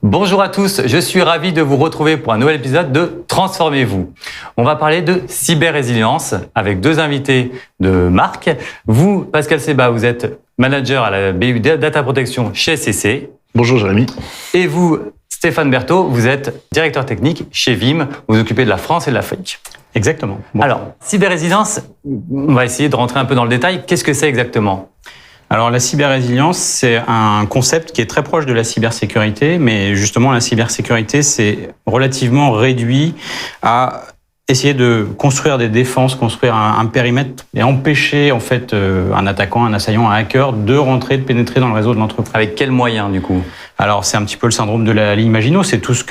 Bonjour à tous, je suis ravi de vous retrouver pour un nouvel épisode de Transformez-vous. On va parler de cyber-résilience avec deux invités de marque. Vous, Pascal Seba, vous êtes manager à la BU Data Protection chez CC. Bonjour Jérémy. Et vous, Stéphane Berthaud, vous êtes directeur technique chez Vim. Vous vous occupez de la France et de l'Afrique. Exactement. Bon. Alors, cyber-résilience, on va essayer de rentrer un peu dans le détail. Qu'est-ce que c'est exactement ? Alors la cyber-résilience, c'est un concept qui est très proche de la cybersécurité, mais justement la cybersécurité, c'est relativement réduit à essayer de construire des défenses, construire un périmètre et empêcher en fait un attaquant, un assaillant, un hacker de rentrer, de pénétrer dans le réseau de l'entreprise. Avec quels moyens du coup ? Alors c'est un petit peu le syndrome de la ligne Maginot, c'est tout ce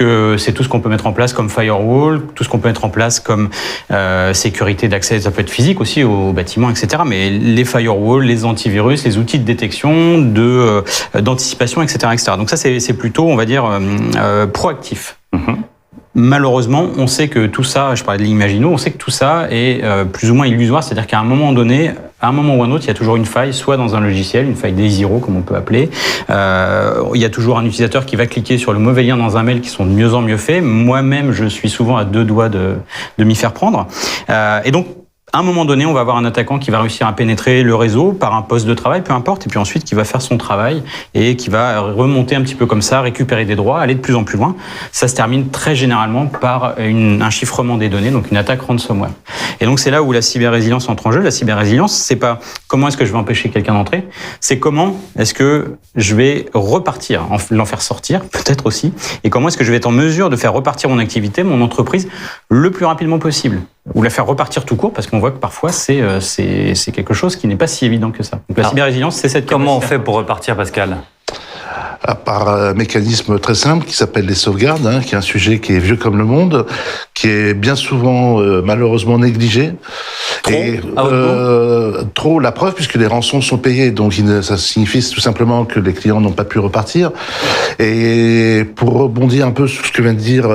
qu'on peut mettre en place comme firewall, tout ce qu'on peut mettre en place comme sécurité d'accès, ça peut être physique aussi aux bâtiments, etc. Mais les firewalls, les antivirus, les outils de détection, d'anticipation, etc., etc. Donc ça c'est plutôt, on va dire, proactif. Mm-hmm. Malheureusement, on sait que tout ça, je parlais de ligne Maginot, on sait que tout ça est plus ou moins illusoire, c'est-à-dire qu'à un moment donné, à un moment ou un autre, il y a toujours une faille, soit dans un logiciel, une faille day zero, comme on peut appeler. Il y a toujours un utilisateur qui va cliquer sur le mauvais lien dans un mail qui sont de mieux en mieux faits. Moi-même, je suis souvent à deux doigts de m'y faire prendre. Et donc, à un moment donné, on va avoir un attaquant qui va réussir à pénétrer le réseau par un poste de travail, peu importe, et puis ensuite qui va faire son travail et qui va remonter un petit peu comme ça, récupérer des droits, aller de plus en plus loin. Ça se termine très généralement par un chiffrement des données, donc une attaque ransomware. Et donc c'est là où la cyber-résilience entre en jeu. La cyber-résilience, c'est pas comment est-ce que je vais empêcher quelqu'un d'entrer, c'est comment est-ce que je vais repartir, l'en faire sortir, peut-être aussi, et comment est-ce que je vais être en mesure de faire repartir mon activité, mon entreprise, le plus rapidement possible. Ou la faire repartir tout court, parce qu'on voit que parfois c'est quelque chose qui n'est pas si évident que ça. Donc la cyber-résilience, c'est cette capacité. Comment on fait pour repartir, Pascal ? Par un mécanisme très simple qui s'appelle les sauvegardes, qui est un sujet qui est vieux comme le monde, qui est bien souvent malheureusement négligé. Trop, la preuve, puisque les rançons sont payées, donc ça signifie tout simplement que les clients n'ont pas pu repartir. Et pour rebondir un peu sur ce que vient de dire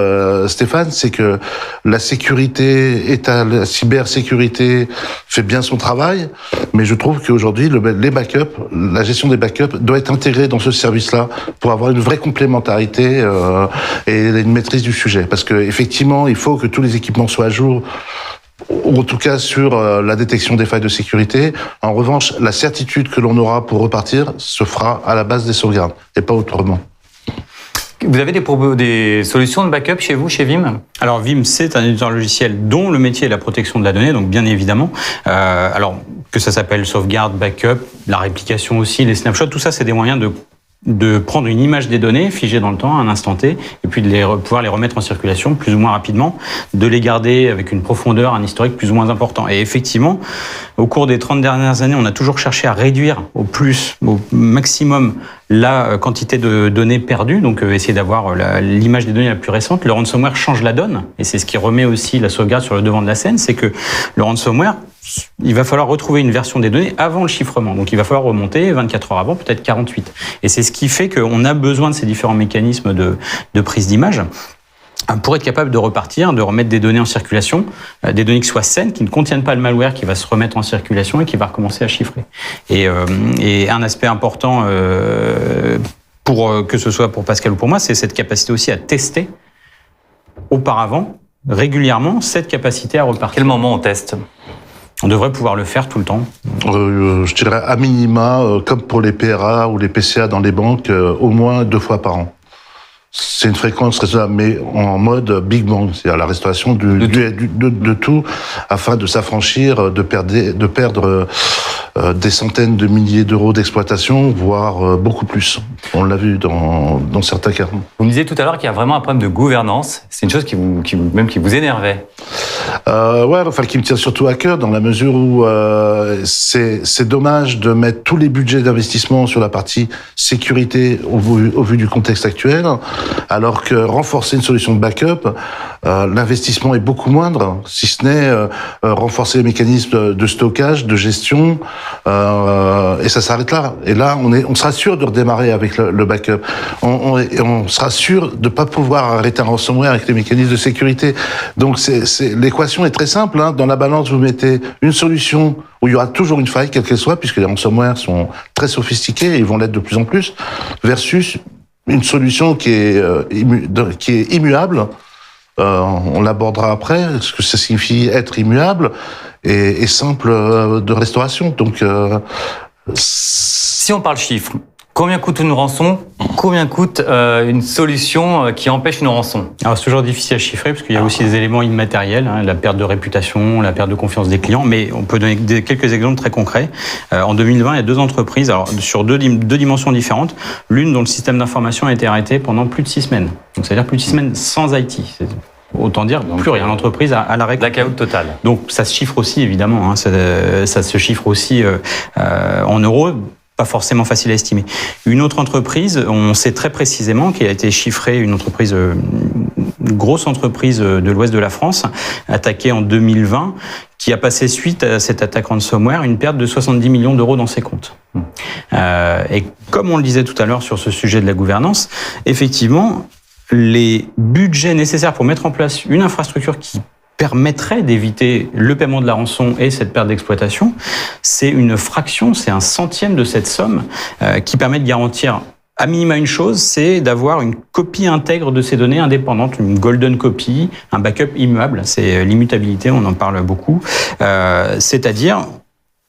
Stéphane, c'est que la sécurité, la cybersécurité fait bien son travail, mais je trouve qu'aujourd'hui, les backups, la gestion des backups doit être intégrée dans ce service-là pour avoir une vraie complémentarité et une maîtrise du sujet. Parce que effectivement, il faut que tous les équipements soient à jour, ou en tout cas sur la détection des failles de sécurité. En revanche, la certitude que l'on aura pour repartir se fera à la base des sauvegardes, et pas autrement. Vous avez des solutions de backup chez vous, chez Vim ? Alors Vim, c'est un éditeur logiciel dont le métier est la protection de la donnée, donc bien évidemment. Alors que ça s'appelle sauvegarde, backup, la réplication aussi, les snapshots, tout ça, c'est des moyens de prendre une image des données figées dans le temps, à un instant T, et puis de pouvoir les remettre en circulation plus ou moins rapidement, de les garder avec une profondeur, un historique plus ou moins important. Et effectivement, au cours des 30 dernières années, on a toujours cherché à réduire au maximum la quantité de données perdues, donc essayer d'avoir l'image des données la plus récente. Le ransomware change la donne, et c'est ce qui remet aussi la sauvegarde sur le devant de la scène, c'est que le ransomware, il va falloir retrouver une version des données avant le chiffrement. Donc il va falloir remonter 24 heures avant, peut-être 48. Et c'est ce qui fait qu'on a besoin de ces différents mécanismes de prise d'image pour être capable de repartir, de remettre des données en circulation, des données qui soient saines, qui ne contiennent pas le malware qui va se remettre en circulation et qui va recommencer à chiffrer. Et un aspect important, pour que ce soit pour Pascal ou pour moi, c'est cette capacité aussi à tester auparavant, régulièrement, cette capacité à repartir. À quel moment on teste ? On devrait pouvoir le faire tout le temps. Je dirais à minima, comme pour les PRA ou les PCA dans les banques, au moins 2 fois par an. C'est une fréquence raisonnable, mais en mode Big Bang, c'est-à-dire la restauration de tout, afin de s'affranchir, de perdre des centaines de milliers d'euros d'exploitation, voire beaucoup plus. On l'a vu dans certains cas. Vous me disiez tout à l'heure qu'il y a vraiment un problème de gouvernance. C'est une chose qui vous énervait. Qui me tient surtout à cœur, dans la mesure où c'est dommage de mettre tous les budgets d'investissement sur la partie sécurité au vu du contexte actuel, alors que renforcer une solution de backup, l'investissement est beaucoup moindre, si ce n'est renforcer les mécanismes de stockage, de gestion, et ça s'arrête là. Et là, on sera sûr de redémarrer avec le backup. On sera sûr de pas pouvoir arrêter un ransomware avec les mécanismes de sécurité. Donc c'est l'équation est très simple. Hein. Dans la balance, vous mettez une solution où il y aura toujours une faille, quelle qu'elle soit, puisque les ransomware sont très sophistiqués et ils vont l'être de plus en plus, versus une solution qui est immuable. On l'abordera après, ce que ça signifie être immuable et simple de restauration. Donc, si on parle chiffres, combien coûte une rançon? Combien coûte une solution qui empêche une rançon? Alors c'est toujours difficile à chiffrer parce qu'il y a aussi des éléments immatériels, hein, la perte de réputation, la perte de confiance des clients, mais on peut donner quelques exemples très concrets. En 2020, il y a 2 entreprises, alors sur deux dimensions différentes, l'une dont le système d'information a été arrêté pendant plus de 6 semaines. Donc c'est-à-dire plus de 6 semaines sans IT. Autant dire, plus rien. L'entreprise à l'arrêt. Blackout total. Donc ça se chiffre aussi, évidemment. Hein, ça se chiffre aussi en euros. Pas forcément facile à estimer. Une autre entreprise, on sait très précisément, qui a été chiffrée, une grosse entreprise de l'ouest de la France, attaquée en 2020, qui a passé suite à cette attaque ransomware une perte de 70 millions d'euros dans ses comptes. Et comme on le disait tout à l'heure sur ce sujet de la gouvernance, effectivement, les budgets nécessaires pour mettre en place une infrastructure qui permettrait d'éviter le paiement de la rançon et cette perte d'exploitation, c'est une fraction, c'est un centième de cette somme qui permet de garantir à minima une chose, c'est d'avoir une copie intègre de ces données indépendantes, une golden copy, un backup immuable, c'est l'immutabilité, on en parle beaucoup, c'est-à-dire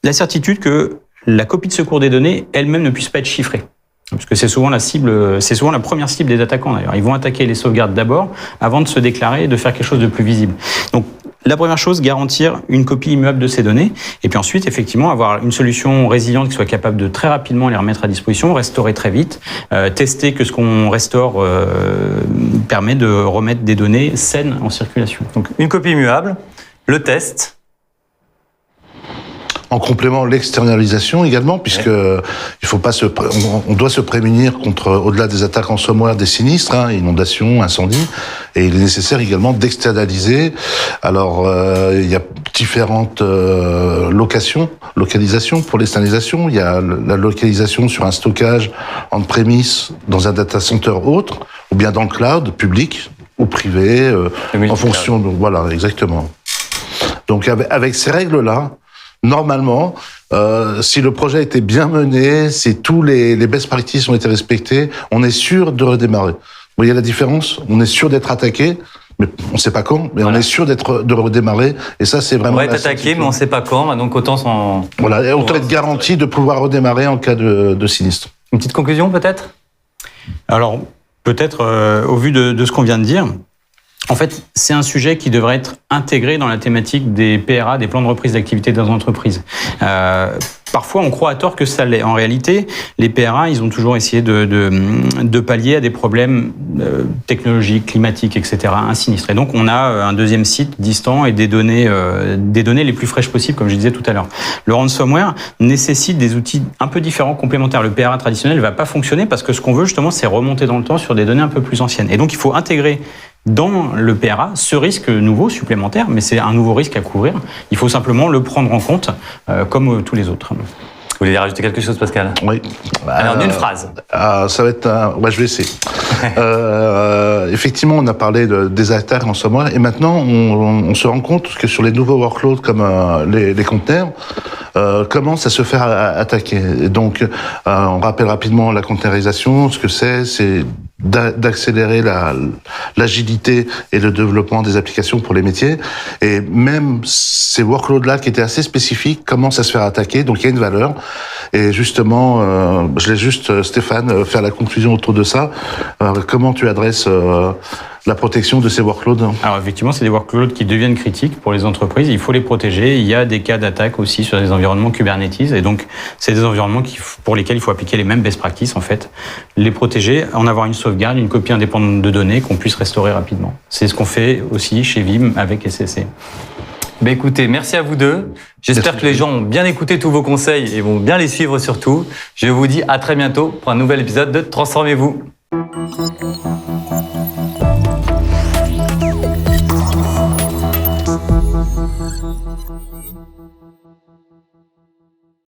la certitude que la copie de secours des données elle-même ne puisse pas être chiffrée. Parce que c'est souvent la première cible des attaquants d'ailleurs. Ils vont attaquer les sauvegardes d'abord, avant de se déclarer et de faire quelque chose de plus visible. Donc, la première chose, garantir une copie immuable de ces données. Et puis ensuite, effectivement, avoir une solution résiliente qui soit capable de très rapidement les remettre à disposition, restaurer très vite, tester que ce qu'on restaure permet de remettre des données saines en circulation. Donc, une copie immuable, le test. En complément, l'externalisation également, puisque il faut pas on doit se prémunir contre, au-delà des attaques ransomware, des sinistres, hein, inondations, incendies, et il est nécessaire également d'externaliser. Alors, il y a différentes localisations pour l'externalisation. Il y a la localisation sur un stockage on-premise dans un data center autre, ou bien dans le cloud public ou privé, en fonction de, voilà, exactement. Donc, avec ces règles-là, normalement, si le projet était bien mené, si tous les best practices ont été respectés, on est sûr de redémarrer. Vous voyez la différence? On est sûr d'être attaqué, mais on ne sait pas quand, mais voilà. On est sûr de redémarrer, et ça, c'est vraiment... On va être attaqué, mais on ne sait pas quand, donc autant s'en... Voilà, et autant être garanti de pouvoir redémarrer en cas de sinistre. Une petite conclusion, peut-être? Alors, peut-être, au vu de ce qu'on vient de dire, en fait, c'est un sujet qui devrait être intégré dans la thématique des PRA, des plans de reprise d'activité des entreprises. Parfois, on croit à tort que ça l'est. En réalité, les PRA, ils ont toujours essayé de pallier à des problèmes technologiques, climatiques, etc., un sinistre. Et donc, on a un deuxième site distant et des données les plus fraîches possibles, comme je disais tout à l'heure. Le ransomware nécessite des outils un peu différents, complémentaires. Le PRA traditionnel ne va pas fonctionner parce que ce qu'on veut, justement, c'est remonter dans le temps sur des données un peu plus anciennes. Et donc, il faut intégrer dans le PRA ce risque nouveau, supplémentaire, mais c'est un nouveau risque à couvrir. Il faut simplement le prendre en compte comme tous les autres. Vous voulez rajouter quelque chose, Pascal? Oui. Alors, d'une phrase. Ça va être je vais essayer. Effectivement, on a parlé des attaques ransomware, et maintenant, on se rend compte que sur les nouveaux workloads comme les containers, commence à se faire attaquer. Et donc, on rappelle rapidement la containerisation. Ce que c'est d'accélérer l'agilité et le développement des applications pour les métiers. Et même ces workloads-là, qui étaient assez spécifiques, commencent à se faire attaquer. Donc, il y a une valeur. Et justement, je laisse juste Stéphane faire la conclusion autour de ça. Comment tu adresses la protection de ces workloads? Alors effectivement, c'est des workloads qui deviennent critiques pour les entreprises. Il faut les protéger. Il y a des cas d'attaque aussi sur des environnements Kubernetes. Et donc, c'est des environnements pour lesquels il faut appliquer les mêmes best practices, en fait. Les protéger, en avoir une sauvegarde, une copie indépendante de données qu'on puisse restaurer rapidement. C'est ce qu'on fait aussi chez Vim avec SCC. Ben écoutez, merci à vous deux. J'espère que les gens ont bien écouté tous vos conseils et vont bien les suivre surtout. Je vous dis à très bientôt pour un nouvel épisode de Transformez-vous.